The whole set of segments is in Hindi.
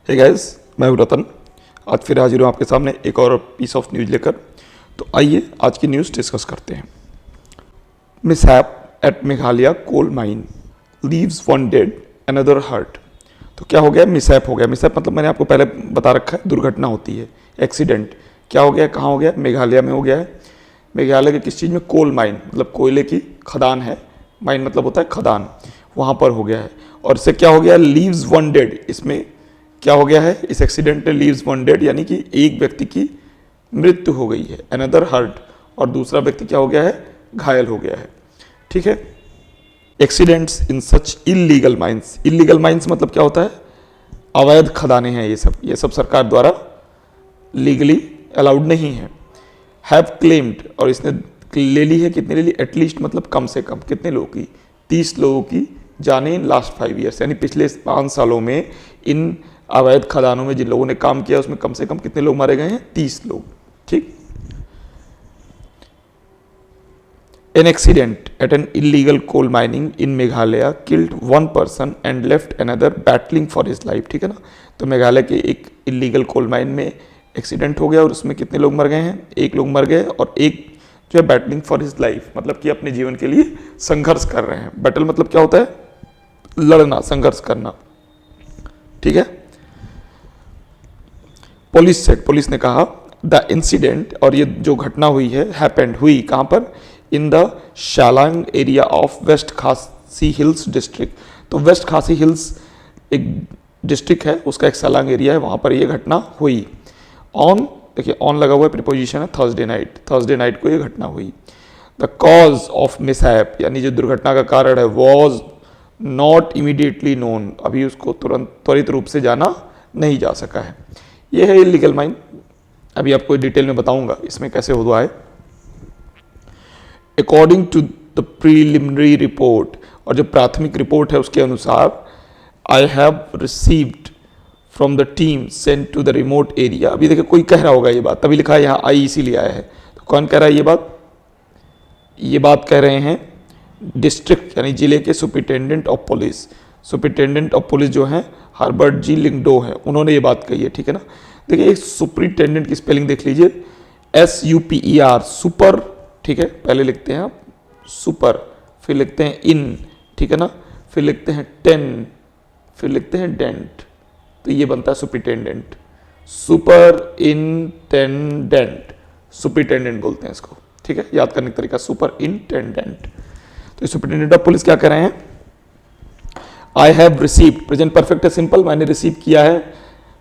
हे गाइस, मैं हूं रतन। आज फिर हाजिर हूं आपके सामने एक और पीस ऑफ न्यूज़ लेकर। तो आइए आज की न्यूज़ डिस्कस करते हैं। Mishap at Meghalaya coal mine leaves one dead another hurt. तो क्या हो गया? मिसहैप हो गया। मिसहैप मतलब मैंने आपको पहले बता रखा है, दुर्घटना होती है, एक्सीडेंट। क्या हो गया? कहाँ हो गया? मेघालय में हो गया है। मेघालय के किस चीज़ में? कोल माइन मतलब कोयले की खदान है। माइन मतलब होता है खदान, वहाँ पर हो गया है। और इससे क्या हो गया? Leaves one dead. इसमें क्या हो गया है? इस एक्सीडेंट में लीव्स वन डेड यानी कि एक व्यक्ति की मृत्यु हो गई है, अनदर हर्ट, और दूसरा व्यक्ति क्या हो गया है? घायल हो गया है। ठीक है। एक्सीडेंट्स इन सच इलीगल माइंस। इलीगल माइंस मतलब क्या होता है? अवैध खदानें हैं ये सब सरकार द्वारा लीगली अलाउड नहीं है। हैव क्लेम्ड, और इसने ले ली है, कितने ले ली? एटलीस्ट मतलब कम से कम कितने लोगों की? 30 लोगों की जाने इन लास्ट 5 ईयर्स, यानी पिछले 5 सालों में इन अवैध खदानों में जिन लोगों ने काम किया उसमें कम से कम कितने लोग मारे गए हैं? 30 लोग। ठीक। An accident at an illegal coal mining in Meghalaya killed one person and left another battling for his life. ठीक है ना। तो मेघालय के एक इलीगल कोल माइन में एक्सीडेंट हो गया और उसमें कितने लोग मर गए हैं? 1 लोग मर गए, और एक जो है बैटलिंग फॉर हिज लाइफ मतलब कि अपने जीवन के लिए संघर्ष कर रहे हैं। बैटल मतलब क्या होता है? लड़ना, संघर्ष करना। ठीक है। पुलिस ने कहा द इंसिडेंट, और ये जो घटना हुई है, हैपेंड, हुई कहाँ पर? In the Shallang area of west Khasi hills district. तो वेस्ट खासी हिल्स एक डिस्ट्रिक्ट है, उसका एक शालांग एरिया है, वहाँ पर ये घटना हुई। ऑन, देखिए ऑन लगा हुआ है, प्रीपोजिशन है, थर्सडे नाइट को ये घटना हुई। द कॉज ऑफ मिसहैप यानी जो दुर्घटना का कारण है, वॉज नॉट इमीडिएटली नोन, अभी उसको त्वरित रूप से जाना नहीं जा सका है। ये है इलीगल माइन। अभी आपको डिटेल में बताऊंगा इसमें कैसे हुआ है। According to the preliminary report, और जो प्राथमिक रिपोर्ट है उसके अनुसार, I have received from the team sent to the remote area. अभी देखिए कोई कह रहा होगा ये बात, तभी लिखा है यहाँ आई इसीलिए आया है। तो कौन कह रहा है ये बात? ये बात कह रहे हैं डिस्ट्रिक्ट यानी जिले के superintendent of police. Superintendent of police जो है हर्बर्ट जी लिंगडो है, उन्होंने ये बात कही है। ठीक है ना। देखिए सुपरिटेंडेंट की स्पेलिंग देख लीजिए, SUPER, सुपर। ठीक है, पहले लिखते हैं आप सुपर, फिर लिखते हैं इन, ठीक है ना, फिर लिखते हैं टेन, फिर लिखते हैं डेंट, तो ये बनता है सुपरिटेंडेंट। सुपर इंटेंडेंट, सुपरिटेंडेंट बोलते हैं इसको। ठीक है, याद करने का तरीका सुपर इंटेंडेंट। तो सुपरिटेंडेंट ऑफ पुलिस क्या कह रहे हैं? I have received, present perfect है, सिंपल, मैंने रिसीव किया है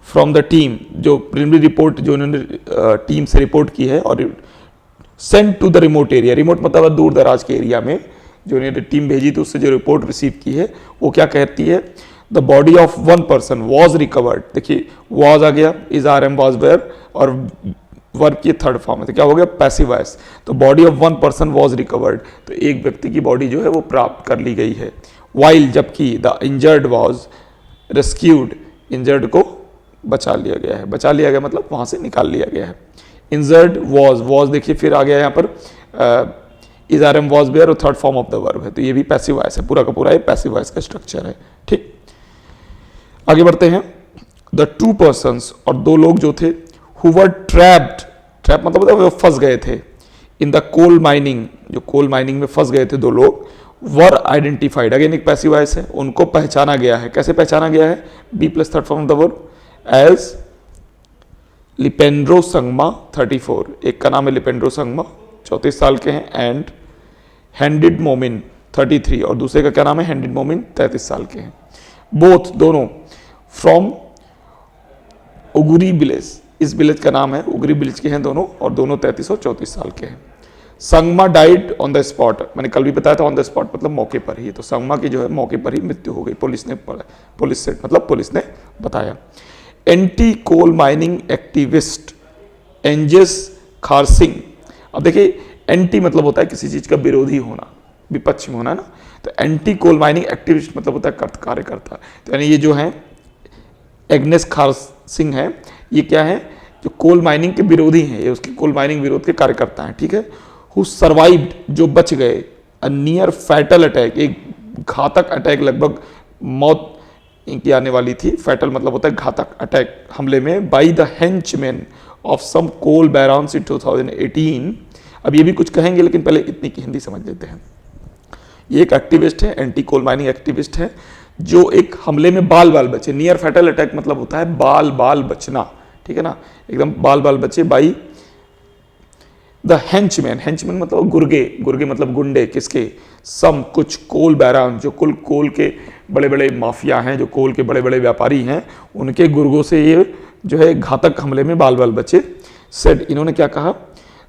फ्रॉम द टीम, जो प्रिलिमिनरी रिपोर्ट जो उन्होंने टीम से रिपोर्ट की है, और send to the remote area. Remote मतलब दूर दराज के एरिया में जो उन्होंने टीम भेजी थी, उससे जो रिपोर्ट रिसीव की है वो क्या कहती है? The body of one person was recovered. देखिए वॉज आ गया, इज RM वॉज वेयर, और वर्ब की थर्ड फॉर्म है, तो क्या हो गया? Passive voice. तो body of one person was recovered, तो एक व्यक्ति की बॉडी जो है वो प्राप्त कर ली गई है। वाइल, जबकि the injured was rescued, injured को बचा लिया गया है। बचा लिया गया मतलब वहां से निकाल लिया गया है। इंजर्ड वॉज देखिए फिर आ गया यहाँ पर इज RM वॉज वेयर, और third form of the verb है, तो ये भी पैसिव वॉइस है, पूरा का पूरा ये पैसिव वॉइस का स्ट्रक्चर है। ठीक, आगे बढ़ते हैं। द 2 पर्सन्स, और 2 लोग जो थे, हु वर ट्रैप्ड, ट्रैप मतलब वो फंस गए थे, इन द कोल माइनिंग, जो कोल माइनिंग में फंस गए थे 2 लोग, वर आइडेंटिफाइड, अगेन एक पैसिव वॉइस है, उनको पहचाना गया है। कैसे पहचाना गया है? B plus third form of the verb, as Lipendro Sangma 34, एक का नाम है लिपेंड्रो संगमा, 34 साल के हैं, एंड हैंडिड मोमिन 33, और दूसरे का क्या नाम है? हैंडिड मोमिन 33 साल के हैं। बोथ, दोनों, फ्रॉम उगरी विलेज, इस विलेज का नाम है उगरी विलेज के हैं दोनों, और दोनों 33 और 34 साल के हैं। Sangma died on the spot, मैंने कल भी बताया था, ऑन द स्पॉट मतलब मौके पर ही, तो संगमा की जो है मौके पर ही मृत्यु हो गई, पुलिस ने बताया। एंटी कोल माइनिंग एक्टिविस्ट एंजेस खारसिंग, अब देखिए एंटी मतलब होता है किसी चीज का विरोधी होना, विपक्ष में होना ना, तो एंटी कोल माइनिंग एक्टिविस्ट मतलब होता है कार्यकर्ता। तो यानी ये जो है एग्नेस खारसिंग है, ये क्या है? जो कोल माइनिंग के विरोधी हैं, ये उसके कोल माइनिंग विरोध के कार्यकर्ता हैं। ठीक है। हु सर्वाइव्ड, जो बच गए, अ नियर फैटल अटैक, एक घातक अटैक, लगभग मौत इनकी आने वाली थी। फैटल मतलब होता है घातक, अटैक, हमले में, by the henchman of some कोल बैरॉन्स इन 2018। अब ये भी कुछ कहेंगे लेकिन पहले इतनी की हिंदी समझ लेते हैं। ये एक एक्टिविस्ट है, एंटी कोल माइनिंग एक्टिविस्ट है, जो एक हमले में बाल बाल बचे। नियर फैटल अटैक मतलब होता है बाल बाल बचना, ठीक है ना, एकदम बाल बाल बचे बाई द हेंचमैन। हेंचमैन मतलब गुर्गे, गुर्गे मतलब गुंडे, किसके, सम कुछ कोल बैरॉन, जो कुल कोल के बड़े बड़े माफिया हैं, जो कोल के बड़े बड़े व्यापारी हैं, उनके गुर्गों से ये जो है घातक हमले में बाल बाल बचे। सेड, इन्होंने क्या कहा,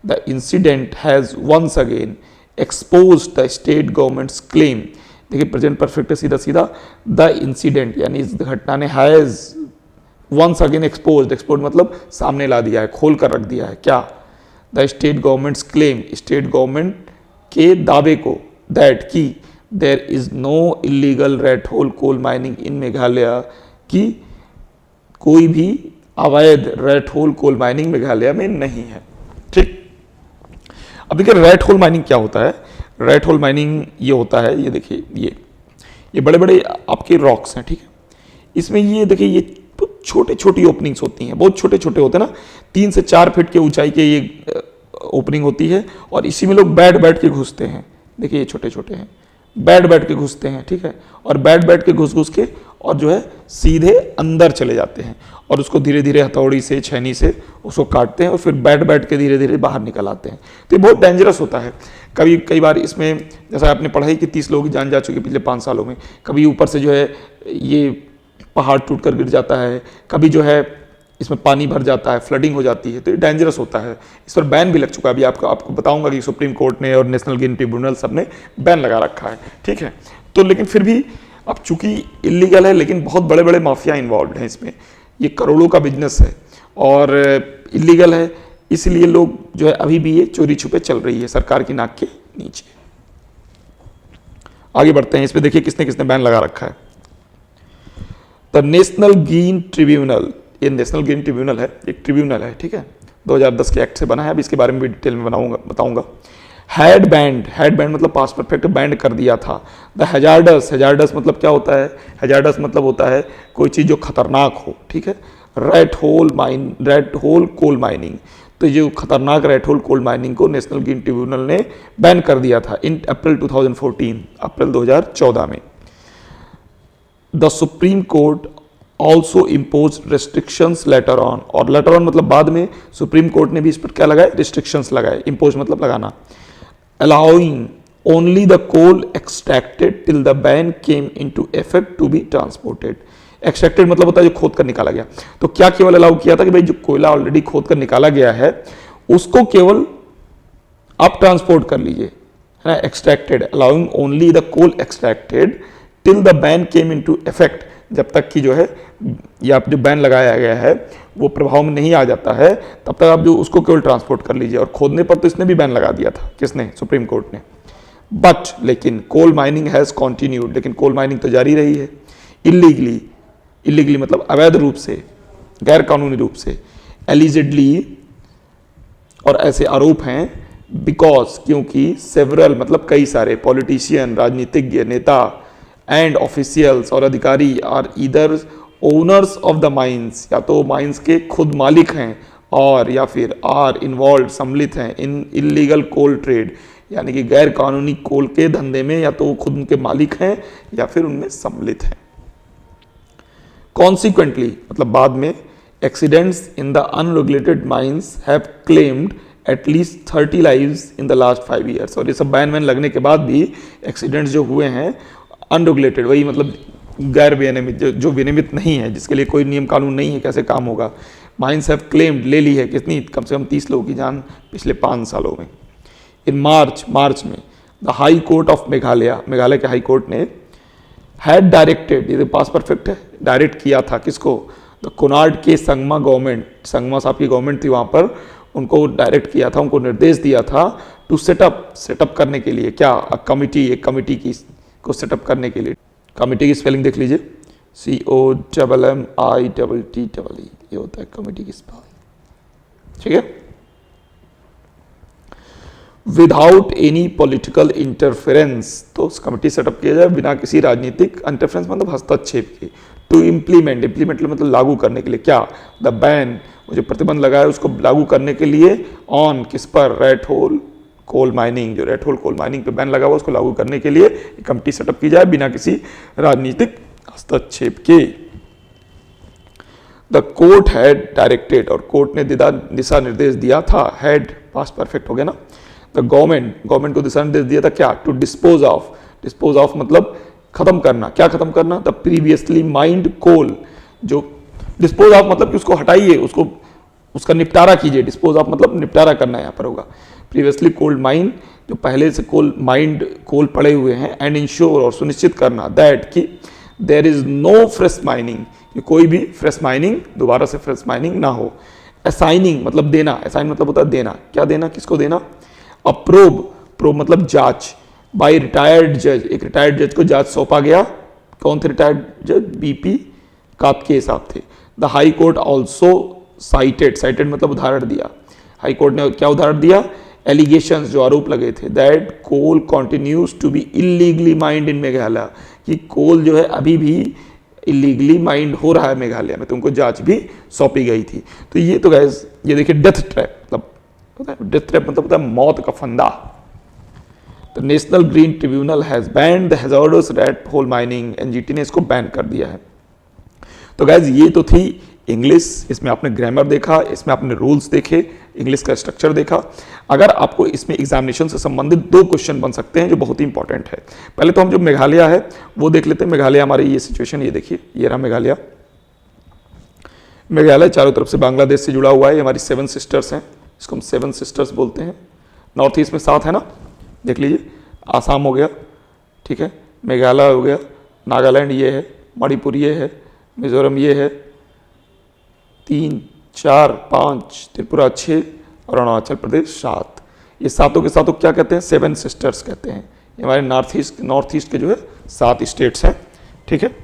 the incident has once again expose the state government's claim. देखिए प्रेजेंट परफेक्ट है सीधा सीधा, द इंसिडेंट यानी इस घटना ने has once again expose, expose मतलब सामने ला दिया है, खोल कर रख दिया है, क्या, the state government's claim, state government के दावे को, दैट की there is no illegal rat hole coal mining in Meghalaya, की कोई भी अवैध rat hole coal mining Meghalaya में नहीं है। ठीक, अब देखिए रेड होल माइनिंग क्या होता है। रेड होल माइनिंग ये होता है, ये देखिए ये बड़े बड़े आपके रॉक्स हैं, ठीक है, इसमें ये देखिए ये छोटे छोटी ओपनिंग्स होती हैं, बहुत छोटे छोटे होते हैं ना, 3 से 4 फीट के ऊंचाई के ये ओपनिंग होती है, और इसी में लोग बैठ बैठ के घुसते हैं। देखिए ये छोटे छोटे हैं, बैठ बैठ के घुसते हैं, ठीक है, और बैठ बैठ के घुस घुस के और जो है सीधे अंदर चले जाते हैं, और उसको धीरे धीरे हथौड़ी से, छेनी से उसको काटते हैं, और फिर बैठ बैठ के धीरे धीरे बाहर निकल आते हैं। तो ये बहुत डेंजरस होता है। कई बार इसमें जैसा आपने पढ़ा ही कि 30 लोगों की जान जा चुकी पिछले 5 सालों में। कभी ऊपर से जो है ये पहाड़ टूट कर गिर जाता है, कभी जो है इसमें पानी भर जाता है, फ्लडिंग हो जाती है, तो ये डेंजरस होता है। इस पर बैन भी लग चुका है। अभी आपको बताऊंगा कि सुप्रीम कोर्ट ने और नेशनल ग्रीन ट्रिब्यूनल सब ने बैन लगा रखा है, ठीक है। तो लेकिन फिर भी अब चूंकि इलीगल है, लेकिन बहुत बड़े बड़े माफिया इन्वॉल्व हैं इसमें, ये करोड़ों का बिजनेस है और इलीगल है, इसलिए लोग जो है अभी भी ये चोरी छुपे चल रही है सरकार की नाक के नीचे। आगे बढ़ते हैं, इस पे देखिए किसने किसने बैन लगा रखा है। द नेशनल ग्रीन ट्रिब्यूनल, ये नेशनल ग्रीन ट्रिब्यूनल है, एक ट्रिब्यूनल है, ठीक है, 2010 के एक्ट से बना है। अभी इसके बारे में भी डिटेल में बताऊंगा। हैड बैंड मतलब पास्ट परफेक्ट, बैंड कर दिया था। द हैजार्डस, हैजार्डस मतलब क्या होता है, हैजार्डस मतलब होता है कोई चीज़ जो खतरनाक हो, ठीक है। रेड होल कोल माइनिंग, तो ये जो खतरनाक रेड होल कोल माइनिंग को नेशनल ग्रीन ट्रिब्यूनल ने बैन कर दिया था इन अप्रैल 2014, अप्रैल 2014 में। The supreme court also impose restrictions later on, और लेटर ऑन मतलब बाद में सुप्रीम कोर्ट ने भी इस पर क्या लगाए, रिस्ट्रिक्शंस लगाए। इम्पोज मतलब लगाना। Allowing only the coal extracted till the ban came into effect to be transported. Extracted मतलब होता है जो खोद कर निकाला गया। तो क्या केवल अलाउ किया था कि भाई जो कोयला ऑलरेडी खोद कर निकाला गया है उसको केवल आप ट्रांसपोर्ट कर लीजिए, है ना। Extracted, allowing only the coal extracted till the ban came into effect, जब तक कि जो है या जो बैन लगाया गया है वो प्रभाव में नहीं आ जाता है, तब तक आप जो उसको केवल ट्रांसपोर्ट कर लीजिए। और खोदने पर तो इसने भी बैन लगा दिया था, किसने, सुप्रीम कोर्ट ने। बट लेकिन कोल माइनिंग हैज कॉन्टिन्यूड, लेकिन कोल माइनिंग तो जारी रही है। इलीगली मतलब अवैध रूप से, गैर कानूनी रूप से। एलिजिडली, और ऐसे आरोप हैं, बिकॉज क्योंकि सेवरल मतलब कई सारे पॉलिटिशियन, राजनीतिज्ञ, नेता एंड ऑफिशियल्स और अधिकारी are either owners of the mines, या तो माइंस के खुद मालिक हैं, और या फिर आर इन्वॉल्व सम्मिलित हैं इन इलीगल कोल ट्रेड, यानी कि गैर कानूनी कोल के धंधे में, या तो वो खुद उनके मालिक हैं या फिर उनमें सम्मिलित हैं। कॉन्सिक्वेंटली मतलब बाद में, accidents in the unregulated mines have claimed at least 30 lives in the last 5 years. और ये सब बैन वैन लगने के बाद भी एक्सीडेंट्स जो हुए हैं अनरेगुलेटेड, वही मतलब गैर विनियमित, जो विनियमित नहीं है, जिसके लिए कोई नियम कानून नहीं है, कैसे काम होगा। माइंस हैव क्लेम्ड, ले ली है कितनी, कम से कम 30 लोगों की जान पिछले 5 सालों में। इन मार्च में the high court of Meghalaya के हाई कोर्ट ने हैड डायरेक्टेड, ये पास परफेक्ट है, डायरेक्ट किया था किसको, द कोनार्ड के संगमा गवर्नमेंट, संगमा साहब की गवर्नमेंट थी वहाँ पर, उनको डायरेक्ट किया था, उनको निर्देश दिया था टू सेटअप करने के लिए क्या, कमिटी, एक कमिटी की को सेटअप करने के लिए। कमिटी की स्पेलिंग देख लीजिए, COMMITTE, ये होता है कमिटी की स्पेलिंग, ठीक है। विदाउट एनी पॉलिटिकल इंटरफेरेंस, तो कमिटी सेटअप किया जाए बिना किसी राजनीतिक इंटरफेरेंस मतलब हस्तक्षेप के, टू इम्प्लीमेंट, इम्प्लीमेंट मतलब लागू करने के लिए, क्या, द बैन, जो प्रतिबंध लगा है उसको लागू करने के लिए, ऑन, किस पर, रेड होल कोल माइनिंग, जो रेड होल कोल माइनिंग पे बैन लगा हुआ उसको लागू करने के लिए एक कमिटी सेटअप की जाए बिना किसी राजनीतिक हस्तक्षेप के। द कोर्ट हैड डायरेक्टेड, और कोर्ट ने दिशा निर्देश दिया था, हैड पास्ट परफेक्ट हो गया ना, द गवर्नमेंट को दिशा निर्देश दिया था क्या, टू डिस्पोज ऑफ मतलब खत्म करना, क्या खत्म करना, द प्रीवियसली माइंड कोल, जो डिस्पोज ऑफ मतलब कि उसको हटाइए, उसका निपटारा कीजिए, डिस्पोज ऑफ मतलब निपटारा करना यहाँ पर होगा, प्रीवियसली कोल्ड माइन, जो पहले से कोल पड़े हुए हैं, एंड इंश्योर, और सुनिश्चित करना, दैट कि there is no fresh mining, कि कोई भी फ्रेश माइनिंग, दोबारा से फ्रेश माइनिंग ना हो, असाइनिंग मतलब देना, असाइन मतलब होता है देना, क्या देना, किसको देना, अप्रोब मतलब जांच, बाय रिटायर्ड जज, एक रिटायर्ड जज को जांच सौंपा गया, कौन थे रिटायर्ड जज, बीपी कापके साहब थे। The high court also cited मतलब उदाहरण दिया, हाई कोर्ट ने क्या उदाहरण दिया, एलिगेशंस, जो आरोप लगे थे, that coal continues to be illegally mined in Meghalaya, कि कोल जो है अभी भी इलीगली माइंड हो रहा है मेघालय में, तो उनको जांच भी सौंपी गई थी। तो ये तो गाइस ये देखिए डेथ ट्रैप, मतलब डेथ ट्रैप मतलब होता है मौत का फंदा। The national green tribunal has banned the hazards red hole mining, NGT ने इसको बैन कर दिया है। तो गाइज ये तो थी इंग्लिश, इसमें आपने ग्रामर देखा, इसमें आपने रूल्स देखे, इंग्लिश का स्ट्रक्चर देखा। अगर आपको इसमें एग्जामिनेशन से संबंधित 2 क्वेश्चन बन सकते हैं जो बहुत ही इंपॉर्टेंट है। पहले तो हम जो मेघालय है वो देख लेते हैं। मेघालय हमारी ये सिचुएशन, ये देखिए, ये रहा मेघालय। मेघालय चारों तरफ से बांग्लादेश से जुड़ा हुआ है, ये हमारी 7 सिस्टर्स हैं, इसको हम 7 सिस्टर्स बोलते हैं। नॉर्थ ईस्ट में 7 है ना, देख लीजिए, आसाम हो गया, ठीक है, मेघालय हो गया, नागालैंड ये है, मणिपुर ये है, मिजोरम ये है, 3, 4, 5, त्रिपुरा 6 और अरुणाचल प्रदेश 7। ये सातों के सातों क्या कहते हैं, 7 सिस्टर्स कहते हैं। ये हमारे नॉर्थ ईस्ट के जो है 7 स्टेट्स हैं, ठीक है।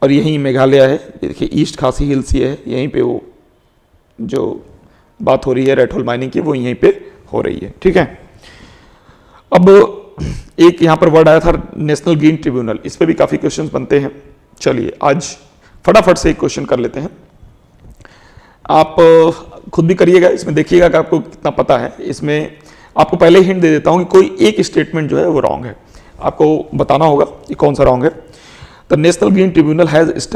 और यहीं मेघालय है, देखिए ईस्ट खासी हिल्स ये है, यहीं पे वो जो बात हो रही है रेड होल माइनिंग की वो यहीं पे हो रही है, ठीक है। अब एक यहाँ पर वर्ड आया था नेशनल ग्रीन ट्रिब्यूनल, इस पे भी काफी क्वेश्चंस बनते हैं। चलिए आज फटाफट से एक क्वेश्चन कर लेते हैं, आप खुद भी करिएगा, इसमें देखिएगा कि आपको कितना पता है। इसमें आपको पहले हिंट दे देता हूं कि कोई एक स्टेटमेंट जो है वो रॉन्ग है, आपको बताना होगा कि कौन सा रॉन्ग है। The national green tribunal has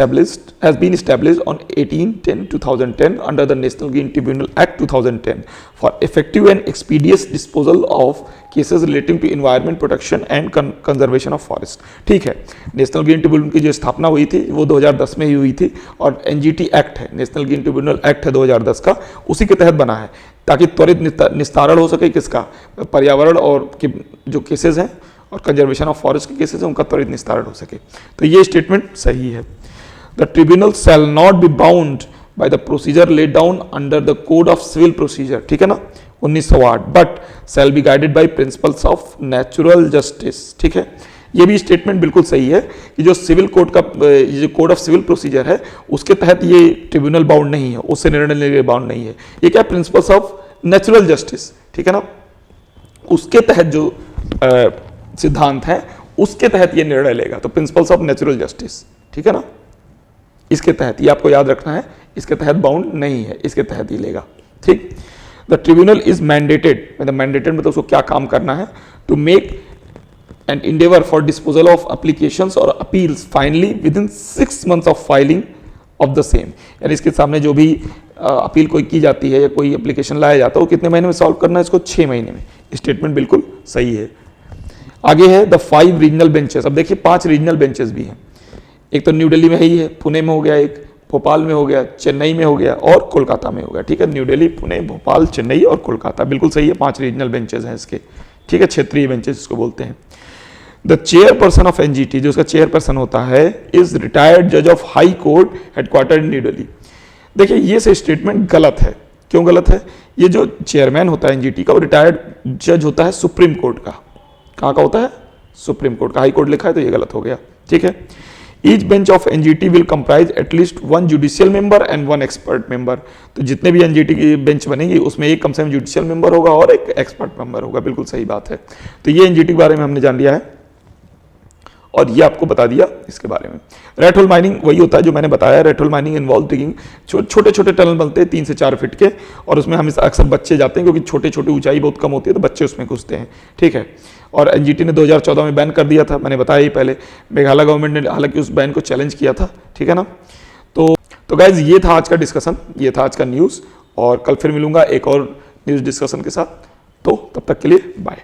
been established on 18/10/2010 under the National Green Tribunal Act 2010 for effective and expeditious disposal of cases relating to environment protection and conservation of forest। ठीक है, नेशनल ग्रीन ट्रिब्यूनल की जो स्थापना हुई थी वो 2010 में ही हुई थी, और एनजीटी एक्ट है, नेशनल ग्रीन ट्रिब्यूनल एक्ट है 2010 का, उसी के तहत बना है ताकि त्वरित निस्तारण हो सके किसका, पर्यावरण और जो केसेस हैं और कंजर्वेशन ऑफ फॉरेस्ट के केसेस हैं उनका त्वरित निस्तारण हो सके। तो ये स्टेटमेंट सही है। The tribunal shall not be bound by the procedure laid down under the code of civil procedure, ठीक है ना, 1908, but shall be guided by principles of natural justice, ठीक है। ये भी स्टेटमेंट बिल्कुल सही है कि जो सिविल कोड का जो कोड ऑफ सिविल प्रोसीजर है उसके तहत ये ट्रिब्यूनल बाउंड नहीं है, उससे निर्णय लेने के बाउंड नहीं है। ये क्या, प्रिंसिपल्स ऑफ नेचुरल जस्टिस, ठीक है ना, उसके तहत जो सिद्धांत है उसके तहत ये निर्णय लेगा। तो प्रिंसिपल्स ऑफ नेचुरल जस्टिस, ठीक है ना, इसके तहत, ये आपको याद रखना है, इसके तहत बाउंड नहीं है, इसके तहत ही लेगा, ठीक। द ट्रिब्यूनल इज मैंडेटेड, मतलब मैंडेटेड मतलब उसको क्या काम करना है, to make an endeavour for disposal of applications और appeals finally within 6 months of filing of the same. यानी इसके सामने जो भी अपील कोई की जाती है या कोई एप्लीकेशन लाया जाता है वो कितने महीने में सॉल्व करना है, इसको 6 महीने में। स्टेटमेंट बिल्कुल सही है। आगे है द 5 रीजनल बेंचेस। अब देखिए 5 रीजनल बेंचेस भी हैं, एक तो न्यू दिल्ली में ही है, पुणे में हो गया, एक भोपाल में हो गया, चेन्नई में हो गया और कोलकाता में हो गया, ठीक है। न्यू दिल्ली, पुणे, भोपाल, चेन्नई और कोलकाता, बिल्कुल सही है। 5 रीजनल बेंचेस हैं इसके, ठीक है, क्षेत्रीय बेंचेस इसको बोलते हैं। द चेयरपर्सन ऑफ एनजीटी, जो उसका चेयरपर्सन होता है, इज रिटायर्ड जज of high court headquarter in new Delhi. देखिए ये से स्टेटमेंट गलत है। क्यों गलत है? ये जो चेयरमैन होता है एनजीटी का वो रिटायर्ड जज होता है सुप्रीम कोर्ट का। कहाँ का होता है? सुप्रीम कोर्ट का। हाई कोर्ट लिखा है तो ये गलत हो गया, ठीक है। Each bench of NGT will comprise at least 1 judicial member and 1 expert member. तो जितने भी एनजीटी की बेंच बनेगी उसमें एक कम से कम जुडिशियल मेंबर होगा और एक एक्सपर्ट मेंबर होगा, बिल्कुल सही बात है। तो ये एनजीटी के बारे में हमने जान लिया है। और ये आपको बता दिया इसके बारे में। रेड होल माइनिंग वही होता है जो मैंने बताया, red hole mining involve digging, छोटे छोटे टनल बनते हैं 3 से 4 फीट के, और उसमें हम अक्सर बच्चे जाते हैं क्योंकि छोटे छोटे ऊंचाई बहुत कम होती है तो बच्चे उसमें घुसते हैं, ठीक है। और एनजीटी ने 2014 में बैन कर दिया था, मैंने बताया ही पहले। मेघालय गवर्नमेंट ने हालांकि उस बैन को चैलेंज किया था, ठीक है ना। तो गाइज ये था आज का डिस्कशन, ये था आज का न्यूज़, और कल फिर मिलूंगा एक और न्यूज़ डिस्कशन के साथ। तो तब तक के लिए बाय।